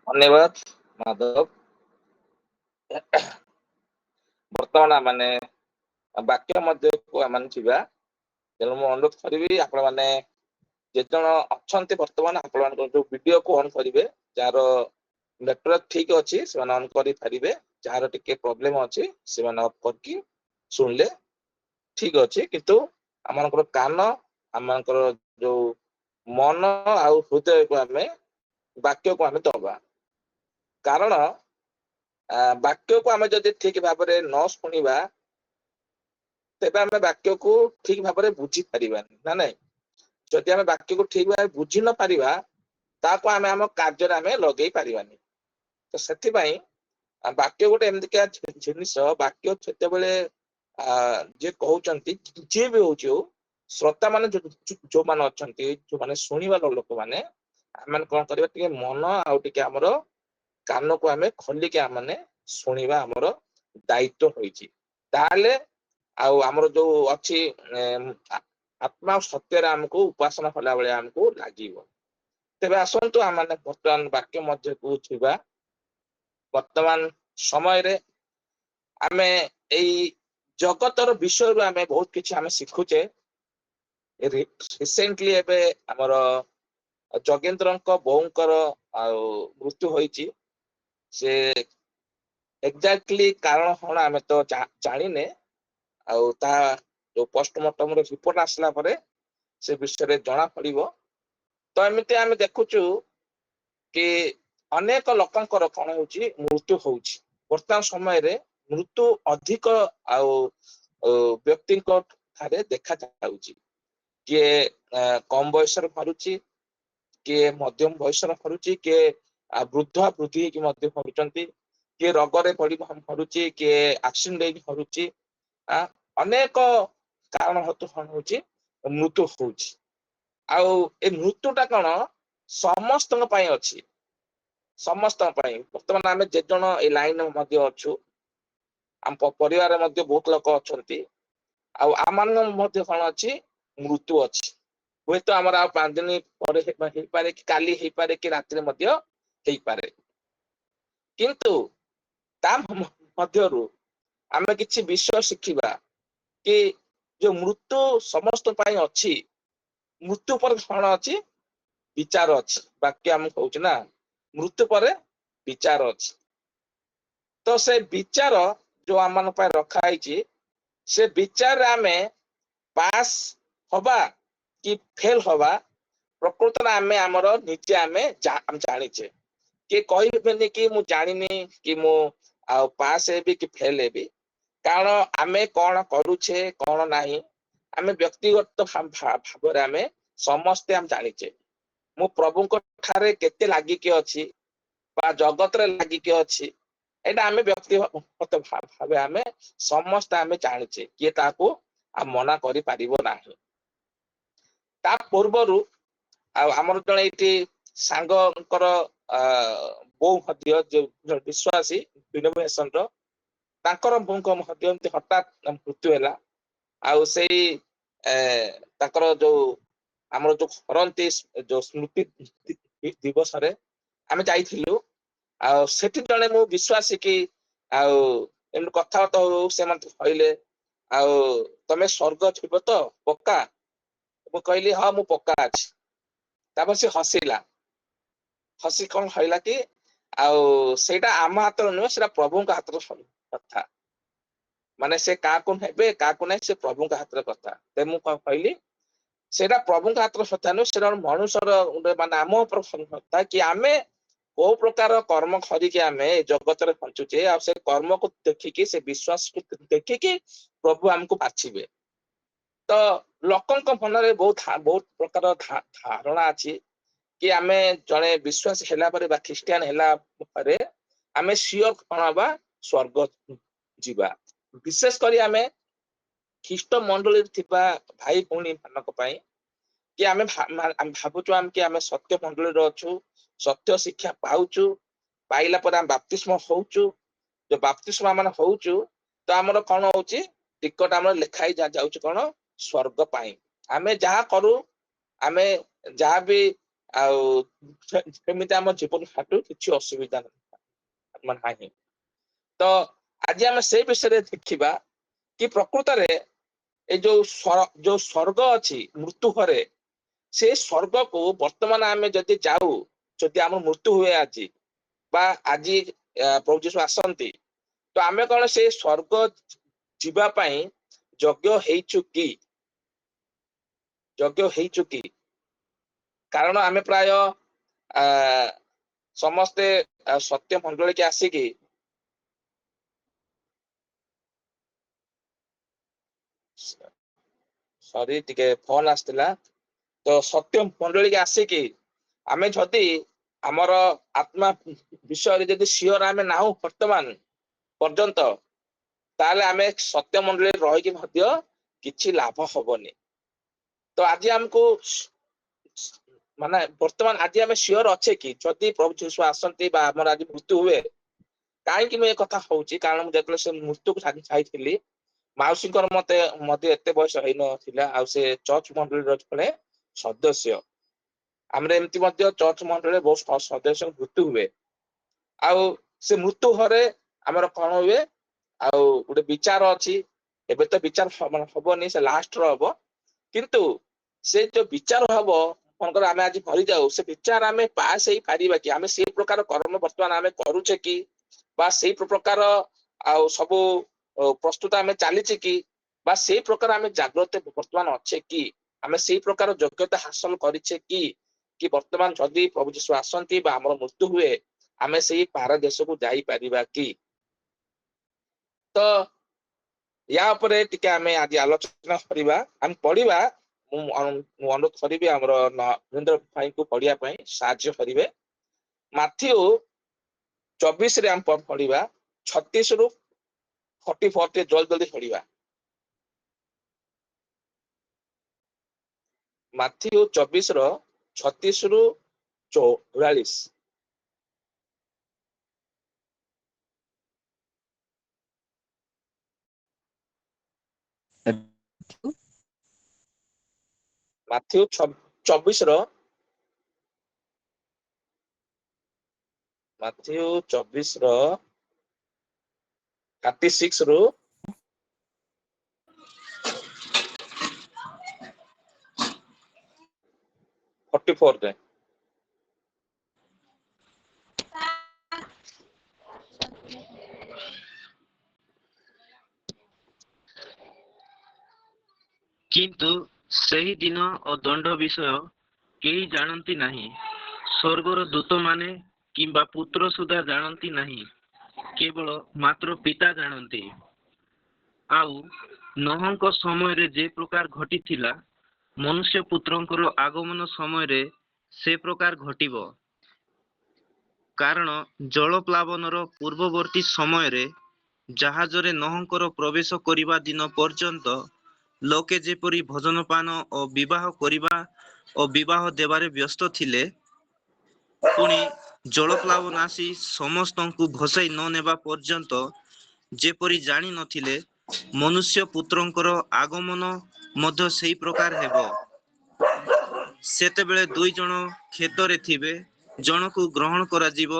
धन्यवाद माधव। बर्तमान माने वाक्य मध्य को आम जीवा तेणु मुझे अनुरोध करी आपण मैंने जन अच्छा बर्तमान आप जो वीडियो को ऑन करेंगे जार नेटवर्क ठीक अच्छी से ऑन करेंगे जार टे प्रोब्लेम अच्छी से ऑफ करके शुणिले ठीक अच्छे किंतु आम कान आम जो मन आ हृदय को आम वाक्य को आम दबा कारण वाक्य को आम जब ठीक भाव न शुणा तेज आम वाक्य को ठीक भाव बुझी पारानी ना ना जदि आम वाक्य को ठीक भाव बुझी न पारिबा ताको आम आम कार्य आम लगे पारानी तो से वाक्य गोटे एमतिका जिनिस वाक्य जिते जे कहते जी भी हूँ श्रोता मान जो मैंने अच्छा जो मैंने शुणा लोक मैंने आम कौन कर मन आमर कान को आम खोलिक मैंने शुणा आमर दायित्व होले आमर जो अच्छी आत्मा सत्य आमको उपासना कला बेले आमको लगे तेरे आसतु आम बर्तमान वाक्य मध्य को छुआ वर्तमान समय रे आमे एई जगतर विषय रू आमे बहुत किछि आमे शिखुचे रिसेंटली एबे हमर जगेंद्रଙ୍କ बोंकर मृत्यु होईची से एग्जैक्टली कारण हण आमे तो जानिने ता जो पोस्टमार्टम रो रिपोर्ट आसला परे से विषय रे जना पड़िबो तो एमिते आमे देखुचु कि अनेक लोकंकर कौन होची मृत्यु होची वर्तमान समय रे मृत्यु अधिक व्यक्ति देखा जाउची किए कम बयस मरुची किए मध्यम बयस मरुची किए वृद्ध वृद्धि की मध्य मरुचंती किए रोगरे पड़ी मरुची किए एक्सीडेंट मरुची अनेक कारण हेतु कौन होची मृत्यु होची आउ ए मृत्युटा कौन समस्त अच्छी समस्त बर्तमान आम जे जन ए लाइन अच्छु आम परिवार बहुत लोक अच्छा आम कौन अच्छी मृत्यु अच्छी हुए तो आम 5 दिन पर कि काली हो पारे कि रात्रि हो पारे किंतु ता मध्यरु आम किछि विषय शिखिबा कि जो मृत्यु समस्त अच्छी मृत्यु पर कौन अच्छी विचार अच्छी वाक्य आम कहूँ ना मृत्यु पर विचार अच्छी तो से विचार जो आम रखाई से विचार आमे पास हवा कि फेल हवा प्रकृत आम आमर निजे आम जानीचे किए कहे कि मु जानी कि मु पास हेबी कि फेल हेबी कारण आमे कौन करुछे कौन नहीं आमे व्यक्तिगत भाव आम समस्ते आम जानीचे मु प्रभु ठारे केते लागिके अछि बा जगत रे लागिके अछि एटा आमे व्यक्तिगत भाव आमे समस्त आमे जानीचे किए ताको आ मना करि पारिबो नाही ता पूर्वरु आमर जने एटी सांगकर बो मध्य जो विश्वासी डिनोमिनेशन रो ताकर बोंक मध्य हठात मृत्यु हैला आउ सेई ताकर जो आमर जो करंती जो स्मृति दिवस रे आमे जाइथिलु सेठी जने मु विश्वासी कि एम कथाबार्ता हो से मत कहले तमे स्वर्ग छिबो तो पक्का मु कहली हाँ मु पक्का अछि तापर से हसिला हसी कौन कहला कि सेटा आम हाथ नुहे से प्रभु हाथ कथा माने से का हेबे का नहीं से प्रभु हाथ कथा ते मु कहली सेटा प्रभु हाथ कथा नुहे से मनुष्य माने आम कथा कि आमे को प्रकार कर्म करिके आमे जगत रे पहुंचुचे आ से कर्म को देखिके से विश्वास को देखिके प्रभु हमको बाछिबे तो लोकंक मन रे बहुत प्रकार धारणा अछि कि आमे जने विश्वास हैला परे बा ख्रिस्टियन हैला परे आमे सियोर कोनबा स्वर्ग जीवा विशेष करी आमे ख्रिस्ट मंडली थिबा भाई भौणी मानक पई कि आमे भाबुचु आम कि आमे सत्य मंडली रो अछु सत्य शिक्षा पाउचु पाइला पर आम बाप्तिस्म होउचु जो बाप्तिस्म माने होउचु तो हमर कोन होउची टिकट हमर लेखाई जाउचु कोन स्वर्ग पाई आमे जहा करू आमे जहा भी ଆଉ ସେମିତି ଆମ ଜୀବନ ହାଟୁ କିଛି ଅସୁବିଧା ନାହିଁ। ତ ଆଜି ଆମେ ସେଇ ବିଷୟରେ ଦେଖିବା କି ପ୍ରକୃତରେ ଏଇ ଯୋଉ ସ୍ୱର୍ଗ ଅଛି ମୃତ୍ୟୁ ଘରେ, ସେ ସ୍ୱର୍ଗକୁ ବର୍ତ୍ତମାନ ଆମେ ଯଦି ଯାଉ, ଯଦି ଆମର ମୃତ୍ୟୁ ହୁଏ ଆଜି ବା ଆଜି ପ୍ରଭୁ ଯୀଶୁ ଆସନ୍ତି, ତ ଆମେ କଣ ସେ ସ୍ୱର୍ଗ ଯିବା ପାଇଁ ଯୋଗ୍ୟ ହେଇଛୁ କି? ଯୋଗ୍ୟ ହେଇଛୁ କି? କାରଣ ଆମେ ପ୍ରାୟ ସମସ୍ତେ ସତ୍ୟ ମଣ୍ଡଳୀକି ଆସିକି ସରି ଟିକେ ଫୋନ ଆସିଥିଲା, ତ ସତ୍ୟ ମଣ୍ଡଳୀକି ଆସିକି ଆମେ ଯଦି ଆମର ଆତ୍ମା ବିଷୟରେ ଯଦି ସିଓର ଆମେ ନାହୁଁ ବର୍ତ୍ତମାନ ପର୍ଯ୍ୟନ୍ତ, ତାହେଲେ ଆମେ ସତ୍ୟ ମଣ୍ଡଳୀରେ ରହିକି ମଧ୍ୟ କିଛି ଲାଭ ହବନି। ତ ଆଜି ଆମକୁ ମାନେ ବର୍ତ୍ତମାନ ଆଜି ଆମେ ସିଓର ଅଛେ କି ଯଦି ପ୍ରଭୁ ଯୀଶୁ ଆସନ୍ତି ବା ଆମର ଆଜି ମୃତ୍ୟୁ ହୁଏ? କାହିଁକି ମୁଁ ଏ କଥା ହଉଛି, କାରଣ ମୁଁ ଯେତେବେଳେ ସେ ମୃତ୍ୟୁକୁ ଯାଇଥିଲି, ମାଉସୀଙ୍କର ମତେ ମଧ୍ୟ ଏତେ ବୟସ ହେଇନଥିଲା, ଆଉ ସେ ଚର୍ଚ୍ଚ ମଣ୍ଡଳୀର ଜଣେ ସଦସ୍ୟ। ଆମର ଏମିତି ମଧ୍ୟ ଚର୍ଚ୍ଚ ମଣ୍ଡଳୀରେ ବହୁତ ସଦସ୍ୟ ମୃତ୍ୟୁ ହୁଏ। ଆଉ ସେ ମୃତ୍ୟୁ ଘରେ ଆମର କଣ ହୁଏ? ଆଉ ଗୋଟେ ବିଚାର ଅଛି। ଏବେ ତ ବିଚାର ହବନି, ସେ ଲାଷ୍ଟର ହବ। କିନ୍ତୁ ସେ ଯୋଉ ବିଚାର ହବ, ମନେକର ଆମେ ଆଜି ମରିଯାଉ, ସେ ବିଚାର ଆମେ ପାସ୍ ହେଇପାରିବା କି? ଆମେ ସେଇ ପ୍ରକାର କର୍ମ ବର୍ତ୍ତମାନ ଆମେ କରୁଛେ କି? ବା ସେଇ ପ୍ରକାର ଆଉ ସବୁ ପ୍ରସ୍ତୁତ ଆମେ ଚାଲିଛି କି? ବା ସେଇ ପ୍ରକାର ଆମେ ଜାଗ୍ରତ ବର୍ତ୍ତମାନ ଅଛେ କି? ଆମେ ସେଇ ପ୍ରକାର ଯୋଗ୍ୟତା ହାସଲ କରିଛେ କି? କି ବର୍ତ୍ତମାନ ଯଦି ପ୍ରଭୁ ଯୀଶୁ ଆସନ୍ତି ବା ଆମର ମୃତ୍ୟୁ ହୁଏ, ଆମେ ସେଇ ପାରଦେଶକୁ ଯାଇପାରିବା କି? ତ ୟା ଉପରେ ଟିକେ ଆମେ ଆଜି ଆଲୋଚନା କରିବା। ଆମେ ପଢିବା, ମୁଁ ଅନୁରୋଧ କରିବି ଆମର ନରେନ୍ଦ୍ର ଭାଇଙ୍କୁ ପଢିବା ପାଇଁ ସାହାଯ୍ୟ କରିବେ। ମାଥ୍ୟୁ 24ରେ ଆମେ ପଢିବା, 36 ରୁ 44, ଟିକେ ଜଲଦି ଜଲଦି ପଢିବା। ମାଥ୍ୟୁ 24ର 36 ରୁ 44। ମାଥ୍ୟୁ 24ର ମାଥ୍ୟୁ 24ର 36 ରୁ 44 ଯାଏ। କିନ୍ତୁ ସେହି ଦିନ ଓ ଦଣ୍ଡ ବିଷୟ କେହି ଜାଣନ୍ତି ନାହିଁ, ସ୍ୱର୍ଗର ଦୂତମାନେ କିମ୍ବା ପୁତ୍ର ସୁଦ୍ଧା ଜାଣନ୍ତି ନାହିଁ, କେବଳ ମାତ୍ର ପିତା ଜାଣନ୍ତି। ଆଉ ନୋହଙ୍କ ସମୟରେ ଯେ ପ୍ରକାର ଘଟିଥିଲା, ମନୁଷ୍ୟ ପୁତ୍ରଙ୍କର ଆଗମନ ସମୟରେ ସେ ପ୍ରକାର ଘଟିବ। କାରଣ ଜଳପ୍ଲାବନର ପୂର୍ବବର୍ତ୍ତୀ ସମୟରେ ଜାହାଜରେ ନୋହଙ୍କର ପ୍ରବେଶ କରିବା ଦିନ ପର୍ଯ୍ୟନ୍ତ ଲୋକେ ଯେପରି ଭୋଜନପାନ ଓ ବିବାହ କରିବା ଓ ବିବାହ ଦେବାରେ ବ୍ୟସ୍ତ ଥିଲେ, ପୁଣି ଜଳପ୍ଲାବନ ଆସି ସମସ୍ତଙ୍କୁ ଭସାଇ ନ ନେବା ପର୍ଯ୍ୟନ୍ତ ଯେପରି ଜାଣି ନଥିଲେ, ମନୁଷ୍ୟ ପୁତ୍ରଙ୍କର ଆଗମନ ମଧ୍ୟ ସେହି ପ୍ରକାର ହେବ। ସେତେବେଳେ 2 ଜଣ କ୍ଷେତରେ ଥିବେ, ଜଣକୁ ଗ୍ରହଣ କରାଯିବ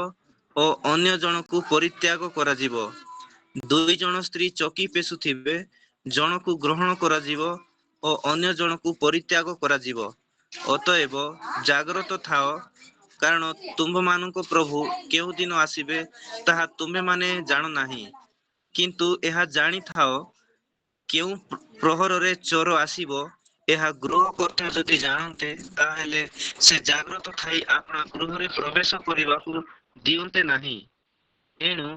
ଓ ଅନ୍ୟ ଜଣକୁ ପରିତ୍ୟାଗ କରାଯିବ। 2 ଜଣ ସ୍ତ୍ରୀ ଚକି ପେଷୁଥିବେ, ଜଣକୁ ଗ୍ରହଣ କରାଯିବ ଓ ଅନ୍ୟ ଜଣକୁ ପରିତ୍ୟାଗ କରାଯିବ। ଅତଏବ ଜାଗ୍ରତ ଥାଅ, କାରଣ ତୁମ୍ଭମାନଙ୍କ ପ୍ରଭୁ କେଉଁ ଦିନ ଆସିବେ ତାହା ତୁମେମାନେ ଜାଣ ନାହିଁ। କିନ୍ତୁ ଏହା ଜାଣିଥାଅ, କେଉଁ ପ୍ରହରରେ ଚୋର ଆସିବ, ଏହା ଗୃହକର୍ତ୍ତା ଯଦି ଜାଣନ୍ତେ, ତାହେଲେ ସେ ଜାଗ୍ରତ ଥାଇ ଆପଣା ଗୃହରେ ପ୍ରବେଶ କରିବାକୁ ଦିଅନ୍ତେ ନାହିଁ। ଏଣୁ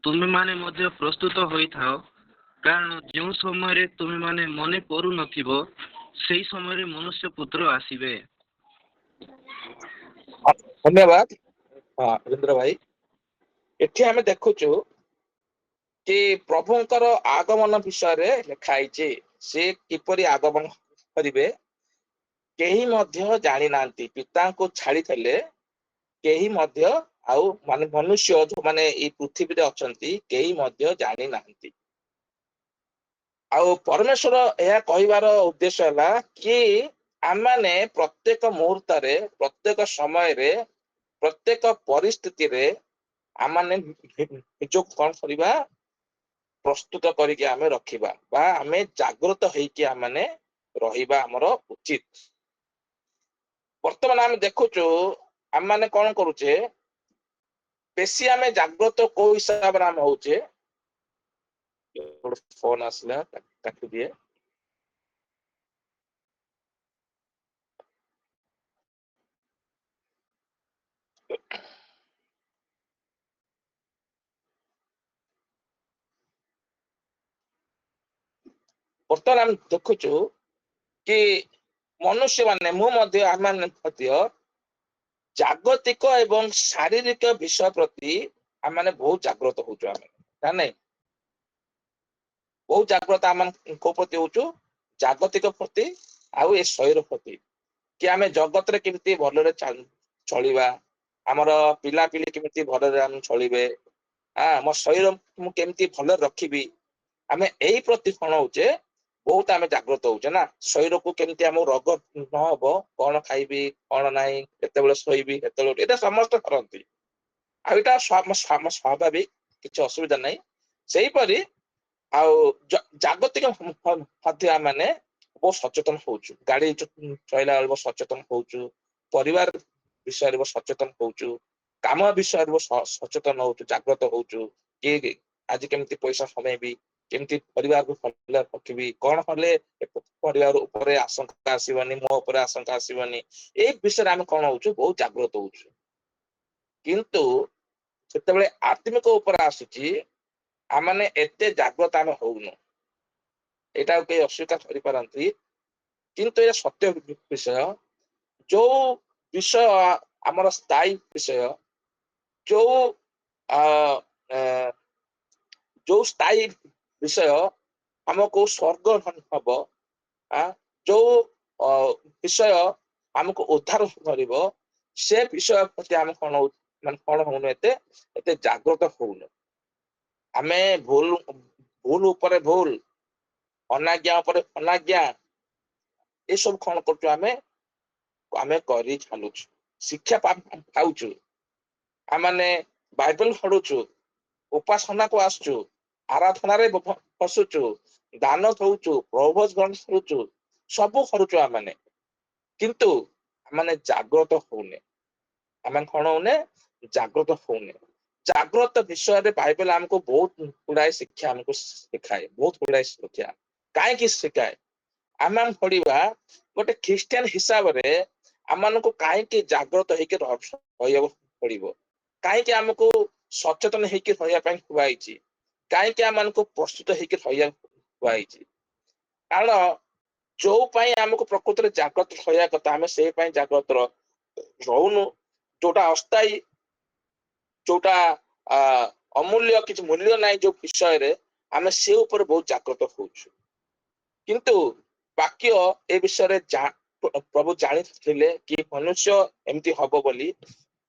ତୁମେମାନେ ମଧ୍ୟ ପ୍ରସ୍ତୁତ ହୋଇଥାଅ, କାରଣ ଯେଉଁ ସମୟରେ ତୁମେମାନେ ମନେ କରୁନଥିବ, ସେହି ସମୟରେ ମନୁଷ୍ୟ ପୁତ୍ର ଆସିବେ। ଧନ୍ୟବାଦ ରବୀନ୍ଦ୍ର ଭାଇ। ଏଠି ଆମେ ଦେଖୁଛୁ କି ପ୍ରଭୁଙ୍କର ଆଗମନ ବିଷୟରେ ଲେଖା ହେଇଛି। ସେ କିପରି ଆଗମନ କରିବେ କେହି ମଧ୍ୟ ଜାଣିନାହାନ୍ତି। ପିତାଙ୍କୁ ଛାଡିଥିଲେ କେହି ମଧ୍ୟ ଆଉ ମାନେ ମନୁଷ୍ୟ ଯୋଉମାନେ ଏଇ ପୃଥିବୀରେ ଅଛନ୍ତି, କେହି ମଧ୍ୟ ଜାଣି ନାହାନ୍ତି। ଆଉ ପରମେଶ୍ୱର ଏହା କହିବାର ଉଦ୍ଦେଶ୍ୟ ହେଲା କି आमने प्रत्येक मुहूर्त प्रत्येक समय प्रत्येक परिस्थिति आमने निज कौन करवा प्रस्तुत करके आमे रखिबा बा आमे जागृत होइके आमने रहिबा हमर उचित। वर्तमान आमे देखुचु आम माने कौन करूचे बेसी आमे जागृत को हिसाब रे आमे होचे। फोन आसला काटी दिए। वर्तमान आम देखुचु कि मनुष्य माने मु मध्य आम माने मध्य जागतिक एवं शारीरिक विषय प्रति आम माने बहुत जागृत होचु आमे ना नहीं। बहुत जागृत आम को प्रति होचु जागतिक प्रति आउ ए शरीर प्रति कि आमे जगत रे केमती भलरे चलिबा हमर पिला पिली केमती भलरे हम चलिबे मो शरीर मु केमती भलरे रखिबी आमे एई प्रति कोन होचे बहुत आमे जागृत होचे ना। शरीर को केमती हम रोग न हबो कोन खाइबी कोन नाही केतेबेले सोइबी केतेबेले एटा समस्त करंती आ एटा स्वाभाविक किछ असुविधा नाही। सेही परी आ जागतिक मध्य माने बहुत सचेतन होचु गाड़ी चलाइला बेले सचेतन होचु परिवार विषय रे सचेतन होचु काम विषय रे सचेतन होचु जागृत होचु कि आज केमती पैसा कमेबी केमती परिवार को भले रखिबी कोन कले परिवार ऊपर आशंका आसीबनी मो ऊपर आशंका आसीबनी ए विषय रे हम कोन होचु बहुत जागृत होचु। किंतु जेतेबेले आत्मिक ऊपर आସୁची आमने एते जागृत आम होउनु एटा के अस्वीकार करि पारंती। किंतु ये सत्य विषय जो विषय आमर स्थायी विषय जो जो स्थायी विषय हमको स्वर्ग हब जो विषय हमको उद्धार करिवो से विषय प्रति हम कोन मान कोन होनु एते एते जागृत होउनु। आमे भूल भूल ऊपर भूल अनाज्ञा ऊपर अनाज्ञा ए सब कोन करछु आमे आमे करी चालुछु शिक्षा पाउछु आमने बाइबल पढुछु उपासना को आसुछु आराधना रे बसुछु दान दउछु प्रभोज ग्रहण करूछु सब करूछु आमने। किंतु आमने जागृत होउने आमन कोन होने जागृत होउने। जागृत विषय रे बाइबल हमको बहुत गुड़ाई शिक्षा हमको सिखाए बहुत गुड़ाई शिक्षा काहे कि सिखाए आम पढ़िबा गोटे ख्रिस्टियन हिसाब रे आमनको काहे कि जागृत हेके रहइबो पड़िबो काहे कि हमको सचेतन हेके रहया पई खुआइची काहे कि आमनको प्रस्तुत हेके रहया खुआइची कारण जो पई हमको प्रकृति रे जागृत रहया कथा हम से पई जागृत रहउनु जोटा अस्थाई जोटा अमूल्य किछ मूल्य नाही जो विषय रे आमे से ऊपर बहुत जागृत होउछु। किंतु वाक्य ए विषय रे प्रभु जानी थिले कि मनुष्य एमती हबो बोली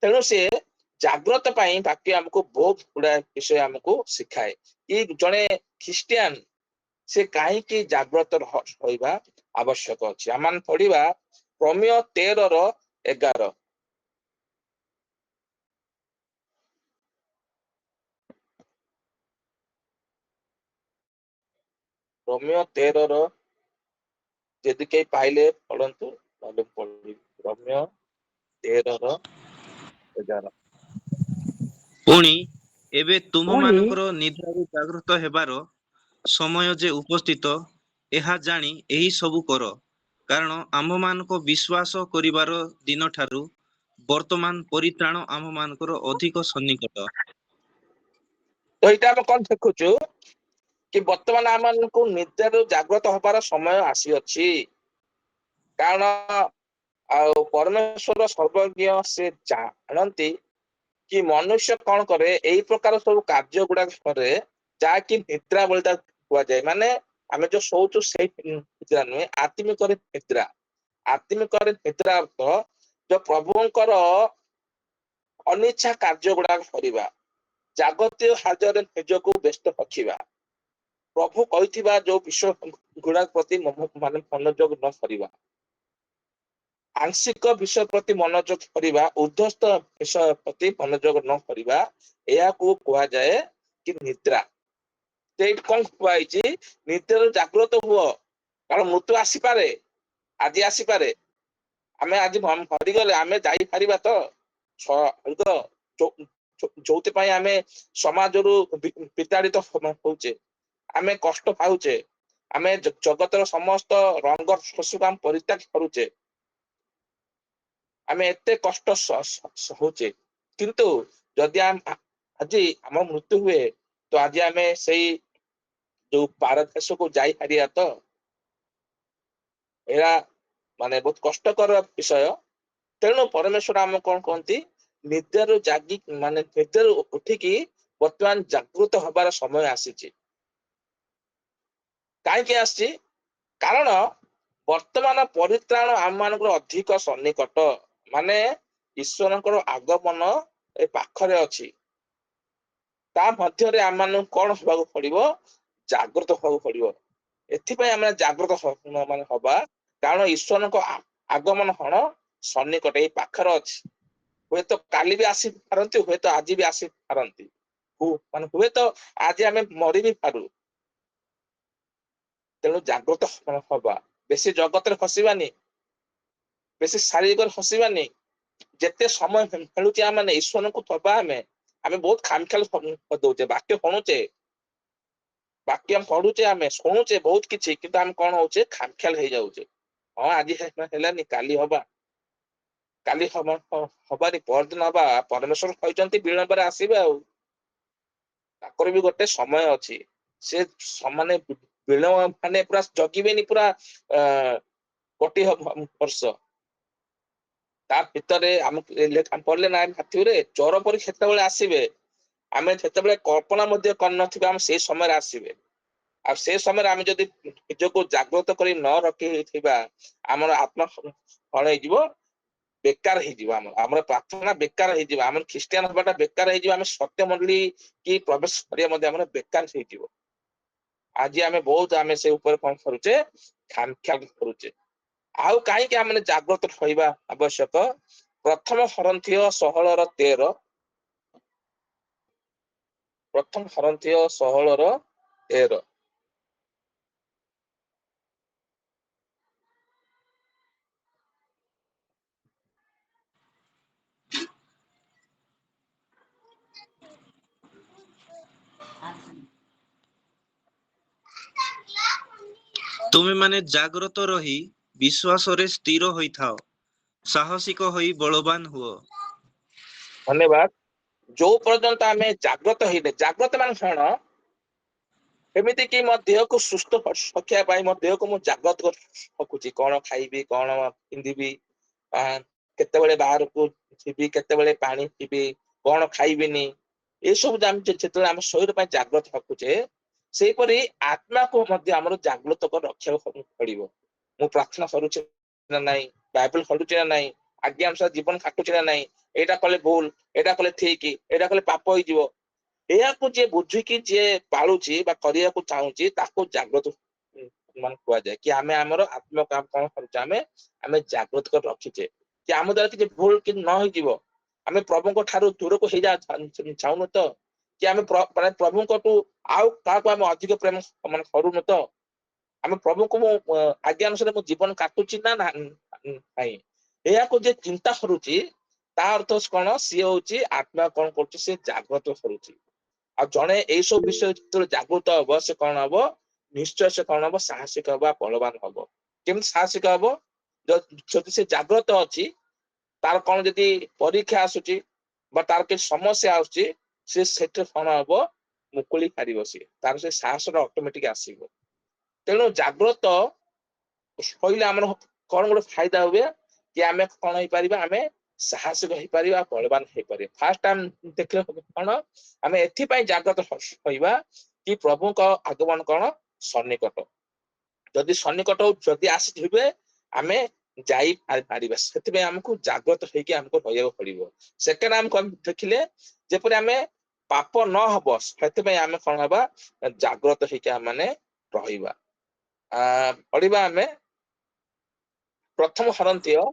तेणु से जागृत पाई वाक्य हमको बहुत गुड़ा विषय हमको सिखाए कि जने ख्रिस्टियन से काहे कि जागृत होइबा आवश्यक अछि। आमान पढिबा रोमियो 13 रो 11 रोमियो 13 रो यदि के पाइले पढंतु ताले पढि रोमियो 13 रो 11 पुणी एबे तुम मानकर निद्राରୁ ଜାଗ୍ରତ ହେବାର ସମୟ ଯେ ଉପସ୍ଥିତ ଏହା ଜାଣି ଏହି ସବୁ କର କାରଣ ଆମ୍ଭମାନଙ୍କ ବିଶ୍ୱାସ କରିବାର ଦିନଠାରୁ ବର୍ତ୍ତମାନ ପରିତ୍ରାଣ ଆମ୍ଭମାନଙ୍କର ଅଧିକ ସନ୍ନିକଟ। तो इटा हम कोन देखुछु कि वर्तमान आमनको निद्राରୁ जागृत होबार समय आसी अछि कारण परमेश्वर सर्वज्ञ से जानती कि मनुष्य कौन करे एई प्रकार सब कार्य गुडा करे जाकि निद्रा बोलता हुआ जाए माने आमे जो सोचु से निद्रा नुहे आत्मिक निद्रा आत्मिक निद्रा अर्थ जो प्रभुंकर अनिच्छा कार्य गुडा करिबा जागतिक हाजर निजको व्यस्त रखिबा प्रभु कहिथिबा जो विश्व गुडा प्रति माने मनोयोग न करिबा ଆଂଶିକ ବିଷୟ ପ୍ରତି ମନୋଯୋଗ କରିବା, ଉର୍ଦ୍ଧ୍ୱସ୍ଥ ବିଷୟ ପ୍ରତି ମନୋଯୋଗ ନ କରିବା, ଏହାକୁ କୁହାଯାଏ କି ନିଦ୍ରା। ସେଇଠି କଣ କୁହାଯାଇଛି? ନିଦ୍ରାରୁ ଜାଗ୍ରତ ହୁଅ, କାରଣ ମୃତ୍ୟୁ ଆସିପାରେ, ଆଜି ଆସିପାରେ। ଆମେ ଆଜି ମରିଗଲେ ଆମେ ଯାଇପାରିବା ତ ସ୍ୱର୍ଗ, ଯୋଉଥିପାଇଁ ଆମେ ସମାଜରୁ ବିତାଡ଼ିତ ହଉଛେ, ଆମେ କଷ୍ଟ ପାଉଛେ, ଆମେ ଜଗତର ସମସ୍ତ ରଙ୍ଗ ଶୋଷକୁ ଆମେ ପରିତ୍ୟାଗ କରୁଛେ, ଆମେ ଏତେ କଷ୍ଟ ସହୁଛେ, କିନ୍ତୁ ଯଦି ଆଜି ଆମ ମୃତ୍ୟୁ ହୁଏ ତ ଆଜି ଆମେ ସେଇ ଯୋଉ ପାରଦେଶକୁ ଯାଇପାରିବା ତ? ଏହା ମାନେ ବହୁତ କଷ୍ଟକର ବିଷୟ। ତେଣୁ ପରମେଶ୍ୱର ଆମକୁ କଣ କହନ୍ତି? ନିଦ୍ରାରୁ ଜାଗି ମାନେ ନିଦ୍ରାରୁ ଉଠିକି ବର୍ତ୍ତମାନ ଜାଗୃତ ହବାର ସମୟ ଆସିଛି। କାହିଁକି ଆସିଛି? କାରଣ ବର୍ତ୍ତମାନ ପରିତ୍ରାଣ ଆମ ମାନଙ୍କର ଅଧିକ ସନ୍ନିକଟ, ମାନେ ଈଶ୍ୱରଙ୍କର ଆଗମନ ଏ ପାଖରେ ଅଛି। ତା ମଧ୍ୟରେ ଆମ ମାନଙ୍କୁ କଣ ହବାକୁ ପଡିବ? ଜାଗ୍ରତ ହବାକୁ ପଡିବ। ଏଥିପାଇଁ ଆମେ ଜାଗ୍ରତ ମାନେ ହବା, କାରଣ ଈଶ୍ୱରଙ୍କ ଆଗମନ କଣ ସନ୍ନିକଟ, ଏଇ ପାଖରେ ଅଛି। ହୁଏତ କାଲି ବି ଆସିପାରନ୍ତି, ହୁଏତ ଆଜି ବି ଆସିପାରନ୍ତି, ମାନେ ହୁଏତ ଆଜି ଆମେ ମରି ବି ପାରୁ। ତେଣୁ ଜାଗ୍ରତ ହବା, ବେଶୀ ଜଗତରେ ହସିବାନି, ବେଶୀ ଶାରୀରିକରେ ହସିବାନି। ଯେତେ ସମୟ ମିଳୁଛି ଆମେ ଈଶ୍ୱରଙ୍କୁ ଥବା, ଆମେ ବହୁତ ଖାମଖିଆଲ ଦଉଛେ। ବାକ୍ୟ ଶୁଣୁଛେ, ବାକ୍ୟ ପଢୁଛେ, ଆମେ ଶୁଣୁଛେ ବହୁତ କିଛି, କିନ୍ତୁ ଆମେ କଣ ହଉଛେ? ଖାମଖିଆଲ ହେଇଯାଉଛେ। ହଁ ଆଜି ହେଲାନି, କାଲି ହବା, କାଲି ହବାନି, ପରଦିନ ହବା। ପରମେଶ୍ୱର କହିଛନ୍ତି ବିଳମ୍ବରେ ଆସିବେ, ଆଉ ତାଙ୍କର ବି ଗୋଟେ ସମୟ ଅଛି। ସେ ମାନେ ବିଳମ୍ବ ମାନେ ପୁରା ଜଗିବେନି, ପୁରା କୋଟି ବର୍ଷ। ତା ଭିତରେ ଆମକୁ ପଡିଲେ ନା ମାଥ୍ୟୁରେ, ଚୋର ପରି ସେତେବେଳେ ଆସିବେ, ଆମେ ସେତେବେଳେ କଳ୍ପନା ମଧ୍ୟ କରିନଥିବା ଆମେ ସେଇ ସମୟରେ ଆସିବେ। ଆଉ ସେ ସମୟରେ ଆମେ ଯଦି ନିଜକୁ ଜାଗ୍ରତ କରି ନ ରଖିଥିବା, ଆମର ଆତ୍ମା କଣ ହେଇଯିବ? ବେକାର ହେଇଯିବ। ଆମର ପ୍ରାର୍ଥନା ବେକାର ହେଇଯିବ, ଆମର ଖ୍ରୀଷ୍ଟିଆନ ହବାଟା ବେକାର ହେଇଯିବ, ଆମେ ସତ୍ୟ ମଣ୍ଡଳୀ କି ପ୍ରବେଶ କରିବା ମଧ୍ୟ ଆମର ବେକାର ହେଇଯିବ। ଆଜି ଆମେ ସେ ଉପରେ କଣ କରୁଛେ? ଖାମଖିଆଲ କରୁଛେ। ଆଉ କାହିଁକି ଆମେ ଜାଗ୍ରତ ରହିବା ଆବଶ୍ୟକ? ପ୍ରଥମ କରନ୍ଥୀୟ 16:13, ପ୍ରଥମ କରନ୍ଥୀୟ 16:13। ତୁମେମାନେ ଜାଗ୍ରତ ରହି ବିଶ୍ୱାସରେ ସ୍ଥିର ହୋଇଥାଅ, ସାହସିକ ହୋଇ ବଳବାନ ହୁଅ। ଧନ୍ୟବାଦ। ଯୋଉ ପର୍ଯ୍ୟନ୍ତ ଆମେ ଜାଗ୍ରତ ହେଇନେ, ଜାଗ୍ରତ ମାନେ କଣ? ଏମିତି କି ମୋ ଦେହକୁ ସୁସ୍ଥ ରଖିବା ପାଇଁ ମୋ ଦେହକୁ ମୁଁ ଜାଗ୍ରତ ରଖୁଛି। କଣ ଖାଇବି, କଣ ପିନ୍ଧିବି, କେତେବେଳେ ବାହାରକୁ ଯିବି, କେତେବେଳେ ପାଣି ପିଇବି, କଣ ଖାଇବିନି, ଏସବୁ ଯେତେବେଳେ ଆମ ଶରୀର ପାଇଁ ଜାଗ୍ରତ ରଖୁଛେ, ସେହିପରି ଆତ୍ମାକୁ ମଧ୍ୟ ଆମର ଜାଗ୍ରତ କରି ରଖିବାକୁ ପଡିବ। ମୁଁ ପ୍ରାର୍ଥନା କରୁଛି ନା ନାଇଁ, ବାଇବେଲ ପଢୁଛି ନା ନାଇଁ, ଆଜ୍ଞା ଅନୁସାରେ ଜୀବନ କାଟୁଛି ନା ନାଇଁ, ଏଇଟା କଲେ ଭୁଲ, ଏଇଟା କଲେ ଠିକ, ଏଇଟା କଲେ ପାପ ହେଇଯିବ। ଏହାକୁ ଯିଏ ବୁଝିକି ଯିଏ ପାଳୁଛି ବା କରିବାକୁ ଚାହୁଁଛି, ତାକୁ ଜାଗ୍ରତ ମାନେ କୁହାଯାଏ। କି ଆମେ ଆମର ଆତ୍ମାକୁ କଣ କରୁଛେ? ଆମେ ଜାଗ୍ରତ କରି ରଖିଛେ, କି ଆମ ଦ୍ୱାରା କିଛି ଭୁଲ କି ନ ହେଇଯିବ। ଆମେ ପ୍ରଭୁଙ୍କ ଠାରୁ ଦୂରକୁ ଚାହୁଁନୁ ତ? କି ଆମେ ପ୍ରଭୁଙ୍କଠୁ ଆଉ କାହାକୁ ଆମେ ଅଧିକ ପ୍ରେମ ମାନେ କରୁନୁ ତ? ଆମେ ପ୍ରଭୁଙ୍କୁ ମୁଁ ଆଜ୍ଞା ଅନୁସାରେ ମୁଁ ଜୀବନ କାଟୁଛି ନା ନାହିଁ, ଏହାକୁ ଯେ ଚିନ୍ତା କରୁଛି, ତା ଅର୍ଥ କଣ? ସିଏ ହଉଛି ଆତ୍ମା କଣ କରୁଛି? ସେ ଜାଗ୍ରତ କରୁଛି। ଆଉ ଜଣେ ଏଇ ସବୁ ବିଷୟ ଯେତେବେଳେ ଜାଗ୍ରତ ହବ, ସେ କଣ ହବ? ନିଶ୍ଚୟ ସେ କଣ ହବ? ସାହସିକ ହବ, ବଳବାନ ହବ। କେମିତି ସାହସିକ ହବ? ଯଦି ସେ ଜାଗ୍ରତ ଅଛି, ତାର କଣ ଯଦି ପରୀକ୍ଷା ଆସୁଛି ବା ତାର କିଛି ସମସ୍ୟା ଆସୁଛି, ସେ ସେଠି କଣ ହବ? ମୁକୁଳି ପାରିବ। ସିଏ ତାର ସେ ସାହସଟା ଅଟୋମେଟିକ ଆସିବ। ତେଣୁ ଜାଗ୍ରତ କହିଲେ ଆମର କଣ ଗୋଟେ ଫାଇଦା ହୁଏ? କି ଆମେ କଣ ହେଇପାରିବା? ଆମେ ସାହସିକ ହେଇପାରିବା, ବଳବାନ ହେଇପାରିବା। ଫାଷ୍ଟ ଆମେ ଦେଖିଲେ କଣ? ଆମେ ଏଥିପାଇଁ ଜାଗ୍ରତ ରହିବା କି ପ୍ରଭୁଙ୍କ ଆଗମନ କଣ ସନ୍ନିକଟ। ଯଦି ସନ୍ନିକଟ ଯଦି ଆସିଥିବେ, ଆମେ ଯାଇପାରିବା। ସେଥିପାଇଁ ଆମକୁ ଜାଗ୍ରତ ହେଇକି ଆମକୁ ରହିବାକୁ ପଡିବ। ସେକେଣ୍ଡ ଆମେ ଦେଖିଲେ, ଯେପରି ଆମେ ପାପ ନ ହବ, ସେଥିପାଇଁ ଆମେ କଣ ହବା? ଜାଗ୍ରତ ହେଇକି ଆମେ ରହିବା। ପଢିବା ଆମେ ପ୍ରଥମ କରନ୍ଥୀୟ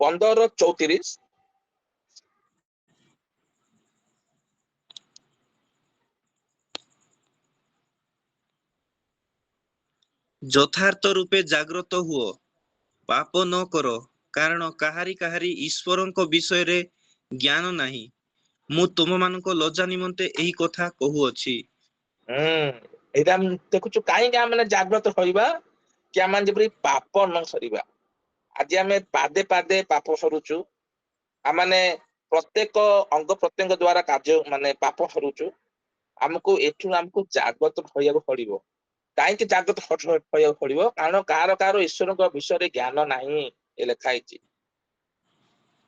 15:34। ଯଥାର୍ଥ ରୂପେ ଜାଗ୍ରତ ହୁଅ, ପାପ ନ କର, କାରଣ କାହାରି କାହାରି ଈଶ୍ୱରଙ୍କ ବିଷୟରେ ଜ୍ଞାନ ନାହିଁ। ମୁଁ ତୁମମାନଙ୍କ ଲଜ୍ଜା ନିମନ୍ତେ ଏହି କଥା କହୁଅଛି। ଏଇଟା ଆମେ ଦେଖୁଛୁ କାହିଁକି ଆମେ ଜାଗ୍ରତ ରହିବା କି ଆମେ ଯେପରି ପାପ ନ କରିବା। ଆଜି ଆମେ ପାଦେ ପାଦେ ପାପ କରୁଛୁ, ଆମେ ପ୍ରତ୍ୟେକ ଅଙ୍ଗ ପ୍ରତ୍ୟଙ୍ଗ ଦ୍ଵାରା କାର୍ଯ୍ୟ ପାପ କରୁଛୁ। ଆମକୁ ଜାଗ୍ରତ ରହିବାକୁ ପଡିବ। କାହିଁକି ଜାଗ୍ରତ ରହିବାକୁ ପଡିବ? କାରଣ କାହାର କାହାର ଈଶ୍ୱରଙ୍କ ବିଷୟରେ ଜ୍ଞାନ ନାହିଁ ଏ ଲେଖା ହେଇଛି।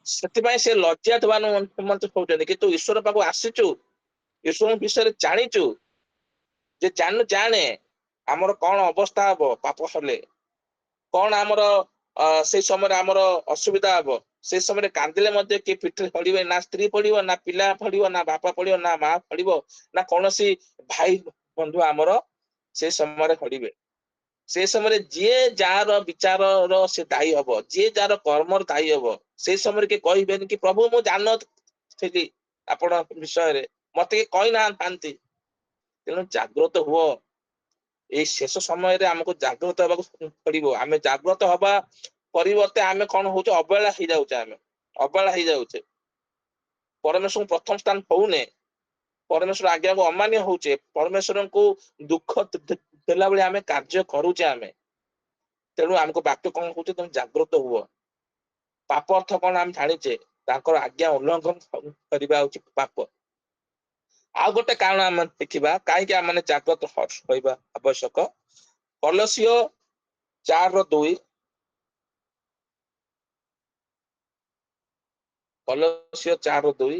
ସେଥିପାଇଁ ସେ ଲଜ୍ଜା ଦେବା ନିମନ୍ତେ କହୁଛନ୍ତି, କିନ୍ତୁ ଈଶ୍ୱର ପାଖକୁ ଆସିଛୁ, ଈଶ୍ୱରଙ୍କ ବିଷୟରେ ଜାଣିଛୁ, ଯେ ଜାଣେ ଆମର କଣ ଅବସ୍ଥା ହବ ପାପ ହେଲେ, କଣ ଆମର ସେଇ ସମୟରେ ଆମର ଅସୁବିଧା ହବ। ସେଇ ସମୟରେ କାନ୍ଦିଲେ ମଧ୍ୟ କିଏ ପିଠିରେ ପଡିବେ, ନା ସ୍ତ୍ରୀ ପଡିବ, ନା ପିଲା ପଡିବ, ନା ବାପା ପଡିବ, ନା ମା ପଡିବ, ନା କୌଣସି ଭାଇ ବନ୍ଧୁ ଆମର ସେ ସମୟରେ ପଡିବେ। ସେ ସମୟରେ ଯିଏ ଯାହାର ବିଚାରର ସେ ଦାୟୀ ହବ, ଯିଏ ଯାହାର କର୍ମର ଦାୟୀ ହବ। ସେଇ ସମୟରେ କିଏ କହିବେନି କି ପ୍ରଭୁ ମୁଁ ଜାଣିନଥିଲି ଆପଣଙ୍କ ବିଷୟରେ, ମତେ କିଏ କହିନାହାନ୍ତି। ତେଣୁ ଜାଗ୍ରତ ହୁଅ। ଏଇ ଶେଷ ସମୟରେ ଆମକୁ ଜାଗ୍ରତ ହେବାକୁ ପଡିବ। ଆମେ ଜାଗ୍ରତ ହବା ପରିବର୍ତ୍ତେ ଆମେ କଣ ହଉଛେ, ଅବହେଳା ହେଇଯାଉଛେ। ପରମେଶ୍ୱରଙ୍କୁ ପ୍ରଥମ ସ୍ଥାନ ହଉନେ, ପରମେଶ୍ୱର ଆଜ୍ଞାକୁ ଅମାନ୍ୟ ହଉଛେ, ପରମେଶ୍ୱରଙ୍କୁ ଦୁଃଖ ଦେଲା ଭଳି ଆମେ କାର୍ଯ୍ୟ କରୁଛେ ଆମେ। ତେଣୁ ଆମକୁ ବାକ୍ୟ କଣ କହୁଛେ, ତମେ ଜାଗ୍ରତ ହୁଅ। ପାପ ଅର୍ଥ କଣ ଆମେ ଜାଣିଛେ, ତାଙ୍କର ଆଜ୍ଞା ଉଲ୍ଲଂଘନ କରିବା ହଉଛି ପାପ। ଆଉ ଗୋଟେ କାରଣ ଆମେ ଦେଖିବା କାହିଁକି ଆମେ ଜାଗ୍ରତ ରହିବା ଆବଶ୍ୟକ। କଲୋସିଓ 4:2, କଲୋସିଓ 4:2।